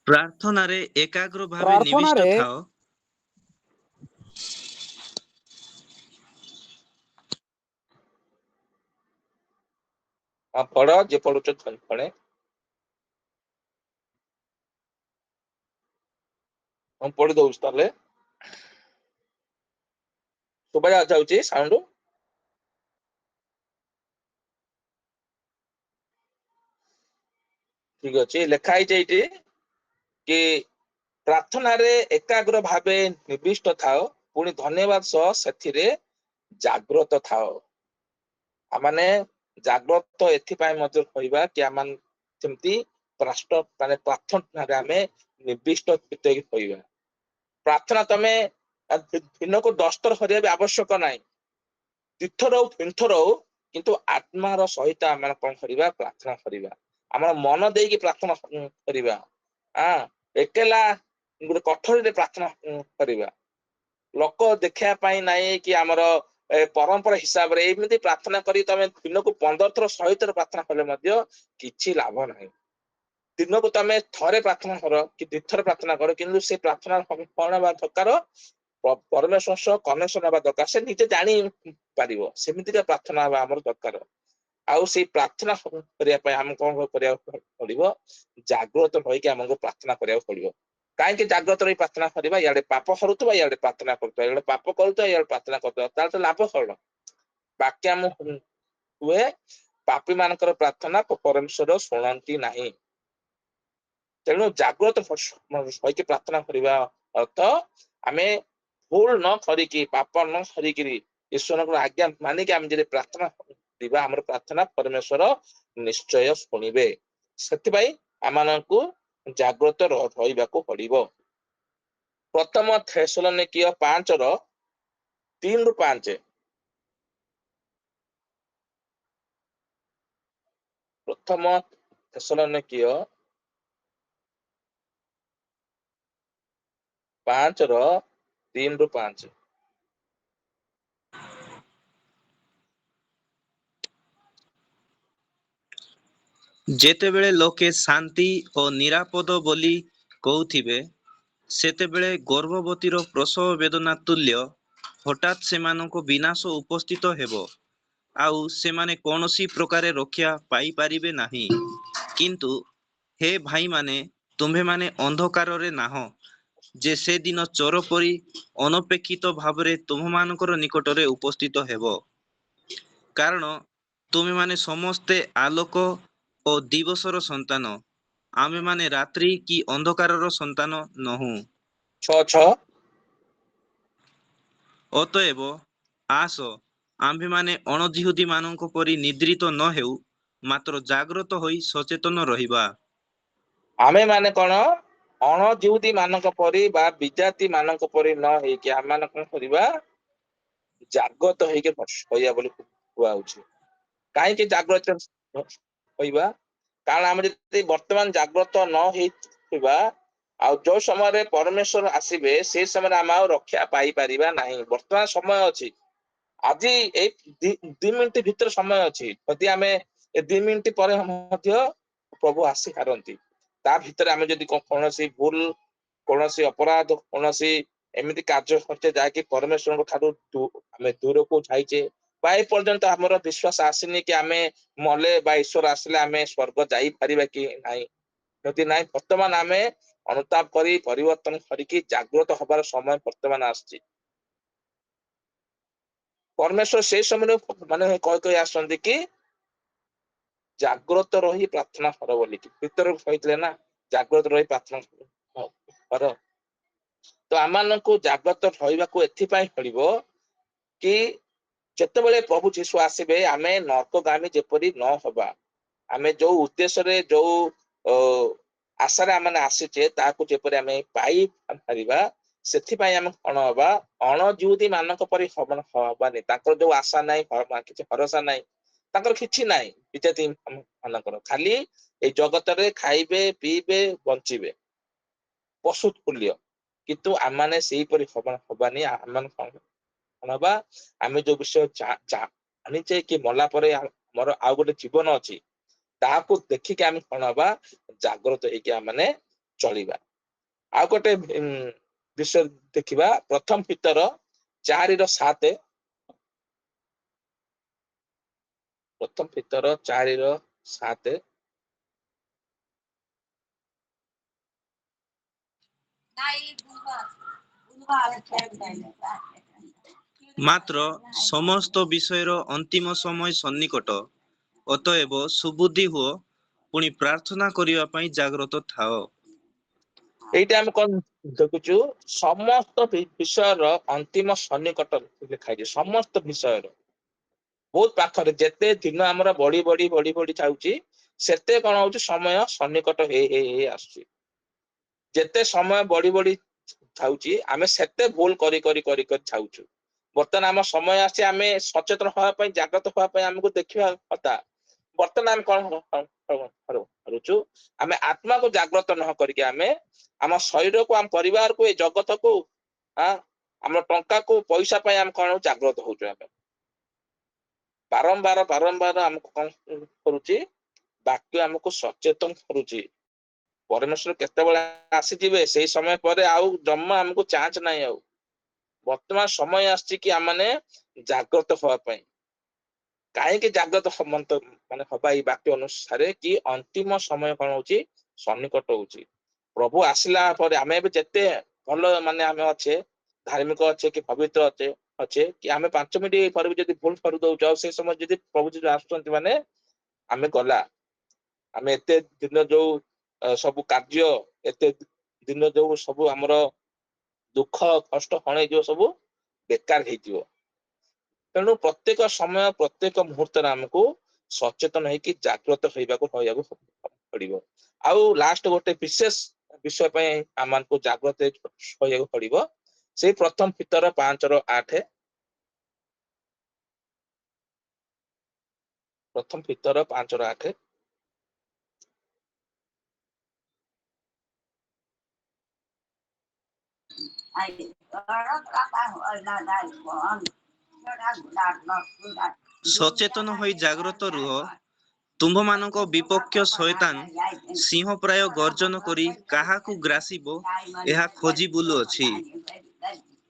ପ୍ରାର୍ଥନାରେ ଏକାଗ୍ର ଭାବେ ନିବିଷ୍ଟ ପ୍ରାର୍ଥନାରେ ଥାଅ। ପଢ, ଯେ ପଢୁଛ ପଢେ। ମୁଁ ପଢି ଦଉଛି ତାହେଲେ। ଶୁଭା ଯାଉଛି ସାଉଣ୍ଡ? ଠିକ ଅଛି। ଲେଖା ହେଇଛି ଏଇଠି କି ପ୍ରାର୍ଥନାରେ ଏକାଗ୍ର ଭାବେ ନିବିଷ୍ଟ ଥାଅ, ପୁଣି ଧନ୍ୟବାଦ ସହ ସେଥିରେ ଜାଗ୍ରତ ଥାଅ। ଆମମାନେ ଜାଗ୍ରତ ଏଥିପାଇଁ ମଧ୍ୟ କହିବା କି ଆମେ ଯେମିତି ପ୍ରାର୍ଥନାରେ ଆମେ ନିର୍ଦ୍ଦିଷ୍ଟ କହିବା। ପ୍ରାର୍ଥନା ତମେ ଦିନକୁ 10 ଥର କରିବା ବି ଆବଶ୍ୟକ ନାହିଁ। 2 ଥର ହଉ 3 ଥର ହଉ, କିନ୍ତୁ ଆତ୍ମାର ସହିତ ଆମେ କଣ କରିବା, ପ୍ରାର୍ଥନା କରିବା। ଆମର ମନ ଦେଇକି ପ୍ରାର୍ଥନା କରିବା। ଏକେଲା ଗୋଟେ କଠୋରରେ ପ୍ରାର୍ଥନା କରିବା। ଲୋକ ଦେଖିବା ପାଇଁ ନାହିଁ କି ଆମର ପରମ୍ପରା ହିସାବରେ ଏମିତି ପ୍ରାର୍ଥନା କରି ତମେ ଦିନକୁ 15 ଥର 100 ଥର ପ୍ରାର୍ଥନା କଲେ ମଧ୍ୟ କିଛି ଲାଭ ନାହିଁ। ଦିନକୁ ତମେ ଥରେ ପ୍ରାର୍ଥନା କର କି 2 ଥର ପ୍ରାର୍ଥନା କର, କିନ୍ତୁ ସେ ପ୍ରାର୍ଥନା କଣ ହେବା ଦରକାର, ପରମେଶ୍ୱର ସହ କନେକ୍ସନ ହେବା ଦରକାର। ସେ ନିଜେ ଜାଣି ପାରିବ, ସେମିତିକା ପ୍ରାର୍ଥନା ହେବା ଆମର ଦରକାର। ଆଉ ସେଇ ପ୍ରାର୍ଥନା କରିବା ପାଇଁ ଆମକୁ କଣ କରିବାକୁ ପଡିବ, ଜାଗ୍ରତ ରହିକି ଆମକୁ ପ୍ରାର୍ଥନା କରିବାକୁ ପଡିବ। କାହିଁକି ଜାଗ୍ରତ ରହି ପ୍ରାର୍ଥନା କରିବା? ଇଆଡେ ପାପ କରୁଥିବା, ଇଆଡେ ପ୍ରାର୍ଥନା କରୁଥିବା, ଇଆଡେ ପାପ କରୁଥିବା, ଇଆଡେ ପ୍ରାର୍ଥନା କରୁଥିବା, ତାହେଲେ ତ ଲାଭ କଣ? ବାକ୍ୟ ଆମ ହୁଏ, ପାପୀ ମାନଙ୍କର ପ୍ରାର୍ଥନା ପରମେଶ୍ୱର ଶୁଣନ୍ତି ନାହିଁ। ତେଣୁ ଜାଗ୍ରତ ହୋଇକି ପ୍ରାର୍ଥନା କରିବା ଅର୍ଥ ଆମେ ଭୁଲ ନ କରିକି, ପାପ ନ କରିକିରି, ଈଶ୍ୱରଙ୍କର ଆଜ୍ଞା ମାନିକି ଆମେ ଯଦି ପ୍ରାର୍ଥନା କରିବା, ଆମର ପ୍ରାର୍ଥନା ପରମେଶ୍ୱର ନିଶ୍ଚୟ ଶୁଣିବେ। ସେଥିପାଇଁ ଆମମାନଙ୍କୁ ଜାଗ୍ରତ ରହିବାକୁ ପଡିବ। ପ୍ରଥମ ଥେସଲୋନିକୀୟ 5:3-5। ପ୍ରଥମ ଥେସଲୋନିକୀୟ 5:3-5। ଯେତେବେଳେ ଲୋକେ ଶାନ୍ତି ଓ ନିରାପଦ ବୋଲି କହୁଥିବେ, ସେତେବେଳେ ଗର୍ଭବତୀର ପ୍ରସବ ବେଦନା ତୁଲ୍ୟ ହଠାତ୍ ସେମାନଙ୍କ ବିନାଶ ଉପସ୍ଥିତ ହେବ, ଆଉ ସେମାନେ କୌଣସି ପ୍ରକାରେ ରକ୍ଷା ପାଇପାରିବେ ନାହିଁ। କିନ୍ତୁ ହେ ଭାଇମାନେ, ତୁମ୍ଭେମାନେ ଅନ୍ଧକାରରେ ନାହଁ, ଯେ ସେ ଦିନ ଚୋର ପରି ଅନପେକ୍ଷିତ ଭାବରେ ତୁମମାନଙ୍କର ନିକଟରେ ଉପସ୍ଥିତ ହେବ। କାରଣ ତୁମେମାନେ ସମସ୍ତେ ଆଲୋକ ଓ ଦିବସର ସନ୍ତାନ, ଆମେମାନେ ରାତ୍ରି କି ଅନ୍ଧକାରର ସନ୍ତାନ ନୋହୁଁ। 6:6 ଅତଏବ ଆସ, ଆମ୍ଭେମାନେ ଅଣଜିହୁଦୀ ମାନଙ୍କ ପରି ନିଦ୍ରିତ ନ ହେଉ, ମାତ୍ର ଜାଗ୍ରତ ହୋଇ ସଚେତନ ରହିବା। ଆମେ ମାନେ କଣ ଅଣଜିହୁଦୀ ମାନଙ୍କ ପରି ବା ବିଜାତି ମାନଙ୍କ ପରି ନ ହେଇକି ଆମେ କଣ କରିବା, ଜାଗ୍ରତ ହେଇକି ଶୋଇବା ବୋଲି କୁହାହଉଛି। କାହିଁକି ଜାଗ୍ରତ କହିବା? କାରଣ ଆମେ ଯଦି ବର୍ତ୍ତମାନ ଜାଗ୍ରତ ନ ହେଇଥିବା, ଆଉ ଯୋଉ ସମୟରେ ପରମେଶ୍ୱର ଆସିବେ ସେ ସମୟରେ ଆମେ ଆଉ ରକ୍ଷା ପାଇପାରିବା ନାହିଁ। ବର୍ତ୍ତମାନ ସମୟ ଅଛି, ଆଜି ଏଇ 2 ମିନିଟ ଭିତରେ ସମୟ ଅଛି। ଯଦି ଆମେ ଏ 2 ମିନିଟ ପରେ ମଧ୍ୟ ପ୍ରଭୁ ଆସିପାରନ୍ତି। ତା ଭିତରେ ଆମେ ଯଦି କୌଣସି ଭୁଲ, କୌଣସି ଅପରାଧ, କୌଣସି ଏମିତି କାର୍ଯ୍ୟ କରିଛେ ଯାହାକି ପରମେଶ୍ୱରଙ୍କ ଠାରୁ ଆମେ ଦୂରକୁ ଯାଇଛେ, ବା ଏ ପର୍ଯ୍ୟନ୍ତ ଆମର ବିଶ୍ୱାସ ଆସିନି କି ଆମେ ମଲେ ବା ଈଶ୍ୱର ଆସିଲେ ଆମେ ସ୍ୱର୍ଗ ଯାଇପାରିବା କି ନାହିଁ, ଯଦି ନାହିଁ ବର୍ତ୍ତମାନ ଆମେ ଅନୁତାପ କରି ପରିବର୍ତ୍ତନ କରିକି ଜାଗ୍ରତ ହବାର ସମୟ ବର୍ତ୍ତମାନ ଆସିଛି। ପରମେଶ୍ୱର ସେଇ ସମୟରେ ମାନେ କହି ଆସନ୍ତି କି ଜାଗ୍ରତ ରହି ପ୍ରାର୍ଥନା କର ବୋଲିକି। ଭିତରକୁ କହିଥିଲେ ନା ଜାଗ୍ରତ ରହି ପ୍ରାର୍ଥନା କର। ତ ଆମମାନଙ୍କୁ ଜାଗ୍ରତ ରହିବାକୁ ଏଥିପାଇଁ ପଡିବ କି ଯେତେବେଳେ ପ୍ରଭୁ ଯୀଶୁ ଆସିବେ ଆମେ ନର୍କଗାମୀ ଯେପରି ନ ହବା। ଆମେ ଯୋଉ ଉଦ୍ଦେଶ୍ୟରେ ଯୋଉ ଆଶାରେ ଆମେ ଆସିଛେ ତାହାକୁ ଯେପରି ଆମେ ପାଇପାରିବା, ସେଥିପାଇଁ ଆମେ କଣ ହବା, ଅଣଜିହୁଦୀ ମାନଙ୍କ ପରି ହବାନି। ତାଙ୍କର ଯୋଉ ଆଶା ନାହିଁ, କିଛି ଭରସା ନାହିଁ, ତାଙ୍କର କିଛି ନାହିଁ ବିଜାତି ମାନଙ୍କର। ଖାଲି ଏଇ ଜଗତରେ ଖାଇବେ, ପିଇବେ, ବଞ୍ଚିବେ, ପଶୁ ତୁଲ୍ୟ। କିନ୍ତୁ ଆମମାନେ ସେଇପରି ହବାନି। ଆମମାନେ କଣ ହବା, ଆମେ ଯୋଉ ବିଷୟ ଜାଣିଛେ କି ମଲା ପରେ ଆମର ଆଉ ଗୋଟେ ଜୀବନ ଅଛି, ତାହାକୁ ଦେଖିକି ଆମେ କଣ ହବା, ଜାଗ୍ରତ ହେଇକି ଆମମାନେ ଚଳିବା। ଆଉ ଗୋଟେ ବିଷୟ ଦେଖିବା, ପ୍ରଥମ ପିତର 4:7। ପ୍ରଥମ ପିତର 4:7। ମାତ୍ର ସମସ୍ତ ବିଷୟର ଅନ୍ତିମ ସମୟ ସନ୍ନିକଟ। ଅତଏବ ସୁବୁଦ୍ଧି ହୁଅ, ପୁଣି ପ୍ରାର୍ଥନା କରିବା ପାଇଁ ଜାଗ୍ରତ ଥାଅ। ଏଇଟା ଆମେ କଣ ଦେଖୁଛୁ, ସମସ୍ତ ବିଷୟର ଅନ୍ତିମ ସନ୍ନିକଟ ଲେଖାଯାଇଛି। ସମସ୍ତ ବିଷୟର ବହୁତ ପାଖରେ, ଯେତେ ଦିନ ଆମର ବଢି ବଢି ବଢି ବଢି ଯାଉଛି, ସେତେ କଣ ହଉଛି, ସମୟ ସନ୍ନିକଟ ହେଇ ହେଇ ହେଇ ଆସୁଛି। ଯେତେ ସମୟ ବଢି ବଢି ଯାଉଛି, ଆମେ ସେତେ ଭୁଲ କରି କରି କରି କରି ଯାଉଛୁ। ବର୍ତ୍ତମାନ ଆମ ସମୟ ଆସିଛି ଆମେ ସଚେତନ ହବା ପାଇଁ, ଜାଗ୍ରତ ହବା ପାଇଁ, ଆମକୁ ଦେଖିବା କଥା। ବର୍ତ୍ତମାନ ଆମେ କଣ କରୁଛୁ, ଆମେ ଆତ୍ମାକୁ ଜାଗ୍ରତ ନ କରିକି ଆମେ ଆମ ଶରୀରକୁ, ଆମ ପରିବାରକୁ, ଏ ଜଗତକୁ, ଆମ ଟଙ୍କାକୁ, ପଇସା ପାଇଁ ଆମେ କଣ ଜାଗ୍ରତ ହଉଛୁ। ଆମେ ବାରମ୍ବାର ବାରମ୍ବାର ଆମକୁ କଣ କରୁଛି, ବାକ୍ୟ ଆମକୁ ସଚେତନ କରୁଛି। ପରମେଶ୍ୱର କେତେବେଳେ ଆସିଯିବେ, ସେଇ ସମୟ ପରେ ଆଉ ଜମା ଆମକୁ ଚାନ୍ସ ନାହିଁ। ଆଉ ବର୍ତ୍ତମାନ ସମୟ ଆସିଛି କି ଆମମାନେ ଜାଗ୍ରତ ହବା ପାଇଁ। କାହିଁକି ଜାଗ୍ରତ ମାନେ ହବା, ଏଇ ବାକ୍ୟ ଅନୁସାରେ କି ଅନ୍ତିମ ସମୟ କଣ ହଉଛି, ସନ୍ନିକଟ ହଉଛି। ପ୍ରଭୁ ଆସିଲା ପରେ ଆମେ ଏବେ ଯେତେ ଭଲ ମାନେ ଆମେ ଅଛେ, ଧାର୍ମିକ ଅଛେ କି ପବିତ୍ର ଅଛେ କି ଆମେ 5 ମିନିଟ ପରେ ବି ଯଦି ଭୁଲ କରିଦଉଛୁ, ଆଉ ସେଇ ସମୟ ଯଦି ପ୍ରଭୁ ଯଦି ଆସୁଛନ୍ତି ମାନେ ଆମେ ଗଲା। ଆମେ ଏତେ ଦିନ ଯୋଉ ସବୁ କାର୍ଯ୍ୟ, ଏତେ ଦିନ ଯୋଉ ସବୁ ଆମର ଦୁଃଖ କଷ୍ଟ କଣ ହେଇଯିବ, ସବୁ ବେକାର ହେଇଯିବ। ତେଣୁ ପ୍ରତ୍ୟେକ ସମୟ, ପ୍ରତ୍ୟେକ ମୁହୂର୍ତ୍ତରେ ଆମକୁ ସଚେତନ ହେଇକି ଜାଗ୍ରତ ରହିବାକୁ ପଡିବ। ଆଉ ଲାଷ୍ଟ ଗୋଟେ ବିଶେଷ ବିଷୟ ପାଇଁ ଆମମାନଙ୍କୁ ଜାଗ୍ରତ ରହିବାକୁ ପଡିବ। ସେଇ ପ୍ରଥମ ପିତର 5:8। ପ୍ରଥମ ପିତର 5:8। ସଚେତନ ହୋଇ ଜାଗ୍ରତ ରୁହ, ତୁମ୍ଭମାନଙ୍କ ବିପକ୍ଷ ଶୟତାନ ସିଂହ ପ୍ରାୟ ଗର୍ଜନ କରି କାହାକୁ ଗ୍ରାସିବ, ଏହା ଖୋଜି ବୁଲୁଅଛି।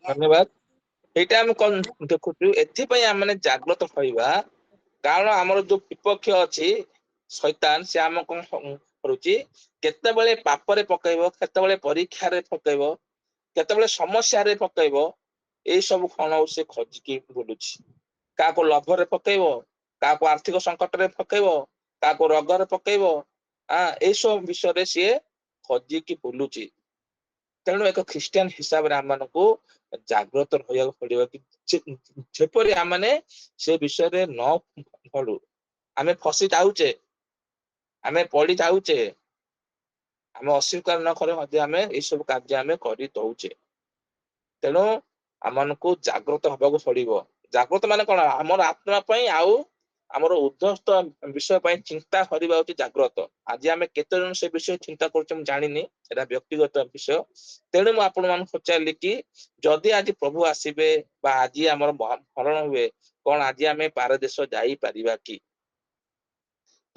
ଧନ୍ୟବାଦ। ଏଇଟା ଆମେ କଣ ଦେଖୁଛୁ, ଏଥିପାଇଁ ଆମେ ଜାଗ୍ରତ ରହିବା। କାରଣ ଆମର ଯୋଉ ବିପକ୍ଷ ଅଛି ଶୈତାନ, ସେ ଆମକୁ କଣ କରୁଛି, କେତେବେଳେ ପାପରେ ପକେଇବ, କେତେବେଳେ ପରୀକ୍ଷାରେ ପକେଇବ, କେତେବେଳେ ସମସ୍ୟାରେ ପକେଇବ ଏଇ ସବୁ କଣ ସେ ଖୋଜିକି ବୁଲୁଛି। କାହାକୁ ଲୋଭରେ ପକେଇବ, କାହାକୁ ଆର୍ଥିକ ସଙ୍କଟରେ ପକେଇବ, କାହାକୁ ରୋଗରେ ପକେଇବ, ଏଇସବୁ ବିଷୟରେ ସିଏ ଖୋଜିକି ବୁଲୁଛି। ତେଣୁ ଏକ ଖ୍ରୀଷ୍ଟିଆନ ହିସାବରେ ଆମମାନଙ୍କୁ ଜାଗ୍ରତ ରହିବାକୁ ପଡିବ କି ଯେପରି ଆମମାନେ ସେ ବିଷୟରେ ନ ପଡୁ। ଆମେ ଫସି ଯାଉଛେ, ଆମେ ପଡି ଯାଉଛେ, ଆମେ ଅସ୍ୱୀକାର ନ କରି ମଧ୍ୟ ଆମେ ଏଇ ସବୁ କାର୍ଯ୍ୟ ଆମେ କରି ଦଉଛେ। ତେଣୁ ଆମମାନଙ୍କୁ ଜାଗ୍ରତ ହବାକୁ ପଡିବ। ଜାଗ୍ରତ ମାନେ କଣ? ଆମର ଆତ୍ମା ପାଇଁ ଆଉ ଆମର ଉଦ୍ଧସ୍ତ ବିଷୟ ପାଇଁ ଚିନ୍ତା କରିବା ହଉଛି ଜାଗ୍ରତ। ଆଜି ଆମେ କେତେ ଜଣ ସେ ବିଷୟ ଚିନ୍ତା କରୁଛେ ମୁଁ ଜାଣିନି, ସେଟା ବ୍ୟକ୍ତିଗତ ବିଷୟ। ତେଣୁ ମୁଁ ଆପଣ ମାନଙ୍କୁ ପଚାରିଲି କି ଯଦି ଆଜି ପ୍ରଭୁ ଆସିବେ ବା ଆଜି ଆମର ମରଣ ହୁଏ, କଣ ଆଜି ଆମେ ପାରଦେଶ ଯାଇପାରିବା କି?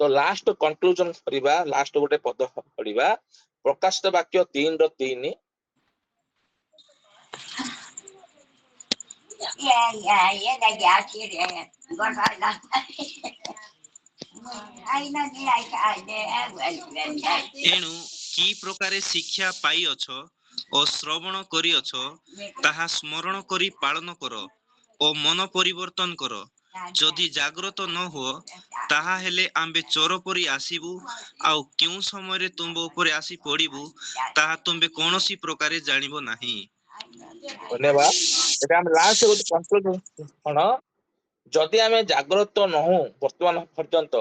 ତ ଲାଷ୍ଟ କନକ୍ଲୁଜନ କରିବା, ଲାଷ୍ଟ ଗୋଟେ ପଦ ପଢିବା, ପ୍ରକାଶିତ ବାକ୍ୟ 3:3। ଏଣୁ କି ପ୍ରକାରେ ଶିକ୍ଷା ପାଇଅଛ ଓ ଶ୍ରବଣ କରିଅଛ, ତାହା ସ୍ମରଣ କରି ପାଳନ କର ଓ ମନ ପରିବର୍ତ୍ତନ କର। ଯଦି ଜାଗ୍ରତ ନ ହୁଅ, ତାହା ହେଲେ ଆମ୍ଭେ ଚୋର ପରି ଆସିବୁ, ଆଉ କେଉଁ ସମୟରେ ତୁମ୍ଭ ଉପରେ ଆସି ପଡିବୁ, ତାହା ତୁମ୍ଭେ କୌଣସି ପ୍ରକାରେ ଜାଣିବ ନାହିଁ। ଧନ୍ୟବାଦ। ଏଟା ଆମେ ଲାଷ୍ଟ ଗୋଟେ କନକ୍ଲୁଜନ କଣ? ଯଦି ଆମେ ଜାଗ୍ରତ ନହଉ ବର୍ତ୍ତମାନ ପର୍ଯ୍ୟନ୍ତ,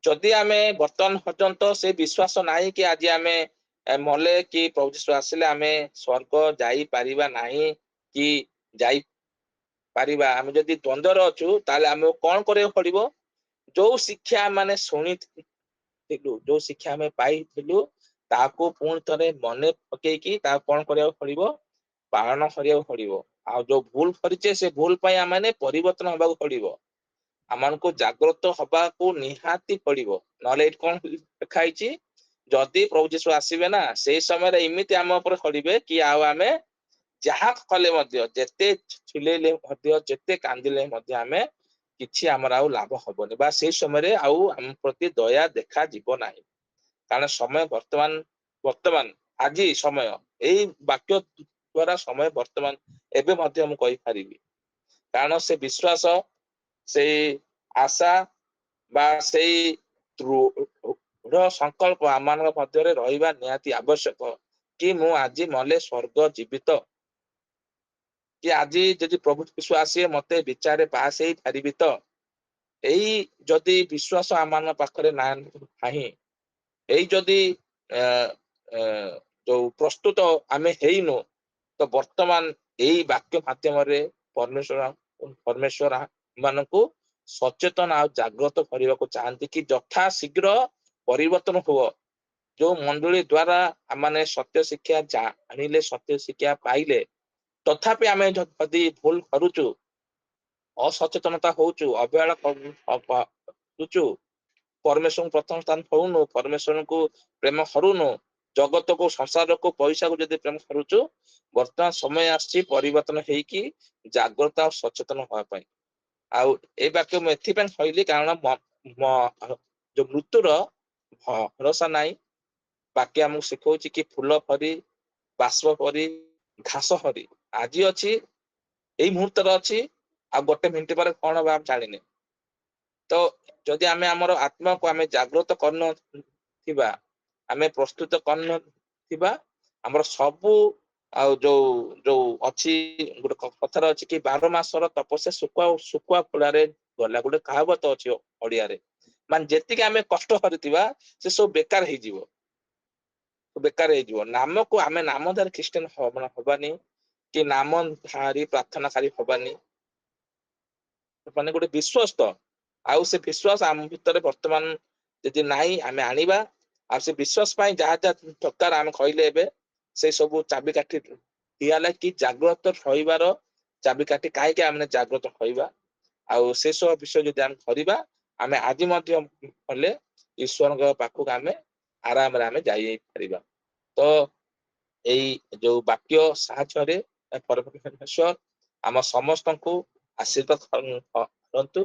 ଯଦି ଆମେ ବର୍ତ୍ତମାନ ପର୍ଯ୍ୟନ୍ତ ସେ ବିଶ୍ୱାସ ନାହିଁ କି ଆଜି ଆମେ ମଲେ କି ପ୍ରଭୁ ଯୀଶୁ ଆସିଲେ ଆମେ ସ୍ୱର୍ଗ ଯାଇପାରିବା ନାହିଁ କି ଯାଇ ପାରିବା, ଆମେ ଯଦି ଦ୍ୱନ୍ଦ୍ୱରେ ଅଛୁ, ତାହେଲେ ଆମକୁ କଣ କରିବାକୁ ପଡିବ? ଯୋଉ ଶିକ୍ଷା ମାନେ ଶୁଣିଥିଲୁ, ଯୋଉ ଶିକ୍ଷା ଆମେ ପାଇଥିଲୁ, ତାକୁ ପୁଣି ଥରେ ମନେ ପକେଇକି ତାକୁ କଣ କରିବାକୁ ପଡିବ? ପାଳନ କରିବାକୁ ପଡିବ। ଆଉ ଯୋଉ ଭୁଲ କରିଛେ ସେ ଭୁଲ ପାଇଁ ଆମେ ପରିବର୍ତ୍ତନ ହବାକୁ ପଡିବ। ଆମମାନଙ୍କୁ ଜାଗ୍ରତ ହବାକୁ ନିହାତି ପଡିବ। ନହେଲେ ଏଇଠି କଣ ଲେଖା ହେଇଛି? ଯଦି ପ୍ରଭୁ ଯୀଶୁ ଆସିବେ ନା, ସେଇ ସମୟରେ ଏମିତି ଆମ ଉପରେ ପଡିବେ କି ଆଉ ଆମେ ଯାହା କଲେ ମଧ୍ୟ, ଯେତେ ଚିଲେଇଲେ ମଧ୍ୟ, ଯେତେ କାନ୍ଦିଲେ ମଧ୍ୟ ଆମେ କିଛି ଆମର ଆଉ ଲାଭ ହବନି, ବା ସେଇ ସମୟରେ ଆଉ ଆମ ପ୍ରତି ଦୟା ଦେଖାଯିବ ନାହିଁ। କାରଣ ସମୟ ବର୍ତ୍ତମାନ ଆଜି ସମୟ, ଏଇ ବାକ୍ୟ ଦ୍ଵାରା ସମୟ ବର୍ତ୍ତମାନ ଏବେ ମଧ୍ୟ ମୁଁ କହିପାରିବି। କାରଣ ସେ ବିଶ୍ୱାସ, ସେଇ ଆଶା ବା ସେଇ ଦୃଢ ସଂକଳ୍ପ ଆମମାନଙ୍କ ମଧ୍ୟରେ ରହିବା ନିହାତି ଆବଶ୍ୟକ କି ମୁଁ ଆଜି ମଲେ ସ୍ୱର୍ଗ ଯିବିତ, କି ଆଜି ଯଦି ପ୍ରଭୁ ଯୀଶୁ ଆସିବେ ମତେ ବିଚାରରେ ପାସ୍ ହେଇ ପାରିବି ତ। ଏଇ ଯଦି ବିଶ୍ୱାସ ଆମ ପାଖରେ ନାହିଁ, ଏଇ ଯଦି ଯୋଉ ପ୍ରସ୍ତୁତ ଆମେ ହେଇନୁ, ତ ବର୍ତ୍ତମାନ ଏଇ ବାକ୍ୟ ମାଧ୍ୟମରେ ପରମେଶ୍ୱର ମାନଙ୍କୁ ସଚେତନ ଆଉ ଜାଗ୍ରତ କରିବାକୁ ଚାହାନ୍ତି କି ଯଥା ଶୀଘ୍ର ପରିବର୍ତ୍ତନ ହୁଅ। ଯୋଉ ମଣ୍ଡଳୀ ଦ୍ଵାରା ଆମମାନେ ସତ୍ୟ ଶିକ୍ଷା ଜାଣିଲେ, ସତ୍ୟ ଶିକ୍ଷା ପାଇଲେ, ତଥାପି ଆମେ ଯଦି ଭୁଲ କରୁଛୁ, ଅସଚେତନତା ହଉଛୁ, ଅବହେଳା କରୁଛୁ, ପରମେଶ୍ୱରଙ୍କୁ ପ୍ରଥମ ସ୍ଥାନ ହଉନୁ, ପରମେଶ୍ୱରଙ୍କୁ ପ୍ରେମ କରୁନୁ, ଜଗତକୁ, ସଂସାରକୁ, ପଇସାକୁ ଯଦି ପ୍ରେମ କରୁଛୁ, ବର୍ତ୍ତମାନ ସମୟ ଆସିଛି ପରିବର୍ତ୍ତନ ହେଇକି ଜାଗ୍ରତ ଆଉ ସଚେତନ ହବା ପାଇଁ। ଆଉ ଏଇ ବାକ୍ୟ ମୁଁ ଏଥିପାଇଁ କହିଲି କାରଣ ଯୋଉ ମୃତ୍ୟୁର ଭରସା ନାହିଁ। ବାକ୍ୟ ଆମକୁ ଶିଖଉଛି କି ଫୁଲ ପରି, ବାଷ୍ପ ପରି, ଘାସ ପରି ଆଜି ଅଛି, ଏଇ ମୁହୂର୍ତ୍ତରେ ଅଛି, ଆଉ ଗୋଟେ ମିନିଟ ପରେ କଣ ହବ ଆମେ ଜାଣିନେ। ତ ଯଦି ଆମେ ଆମର ଆତ୍ମାକୁ ଆମେ ଜାଗ୍ରତ କରିନଥିବା, ଆମେ ପ୍ରସ୍ତୁତ କରିନଥିବା, ଆମର ସବୁ ଆଉ ଯୋଉ ଯୋଉ ଅଛି, ଗୋଟେ କଥାରେ ଅଛି କି 12 ମାସର ତପସ୍ୟା ଶୁଖୁଆ ଖୋଳାରେ ଗଲା, ଗୋଟେ କାହାବତ ଅଛି ଓଡିଆରେ। ମାନେ ଯେତିକି ଆମେ କଷ୍ଟ କରିଥିବା ସେ ସବୁ ବେକାର ହେଇଯିବ, ବେକାର ହେଇଯିବ। ନାମକୁ ଆମେ ନାମଧାରୀ ଖ୍ରୀଷ୍ଟିଆନ ହବାନି, କି ନାମ ଧାରୀ ପ୍ରାର୍ଥନାକାରୀ ହବାନି, ମାନେ ଗୋଟେ ବିଶ୍ୱସ୍ତ। ଆଉ ସେ ବିଶ୍ୱାସ ଆମ ଭିତରେ ବର୍ତ୍ତମାନ ଯଦି ନାହିଁ, ଆମେ ଆଣିବା। ଆଉ ସେ ବିଶ୍ୱାସ ପାଇଁ ଯାହା ଯାହା ଦରକାର ଆମେ କହିଲେ ଏବେ, ସେ ସବୁ ଚାବିକାଠି ଦିଆହେଲା କି ଜାଗ୍ରତ ରହିବାର ଚାବିକାଠି, କାହିଁକି ଆମେ ଜାଗ୍ରତ ରହିବା। ଆଉ ସେ ସବୁ ବିଷୟ ଯଦି ଆମେ କରିବା, ଆମେ ଆଜି ମଧ୍ୟ କଲେ ଈଶ୍ୱରଙ୍କ ପାଖକୁ ଆମେ ଆରାମରେ ଆମେ ଯାଇପାରିବା। ତ ଏଇ ଯୋଉ ବାକ୍ୟ ସାହାଯ୍ୟରେ ପରମେଶ୍ୱର ଆମ ସମସ୍ତଙ୍କୁ ଆଶୀର୍ବାଦ କରନ୍ତୁ।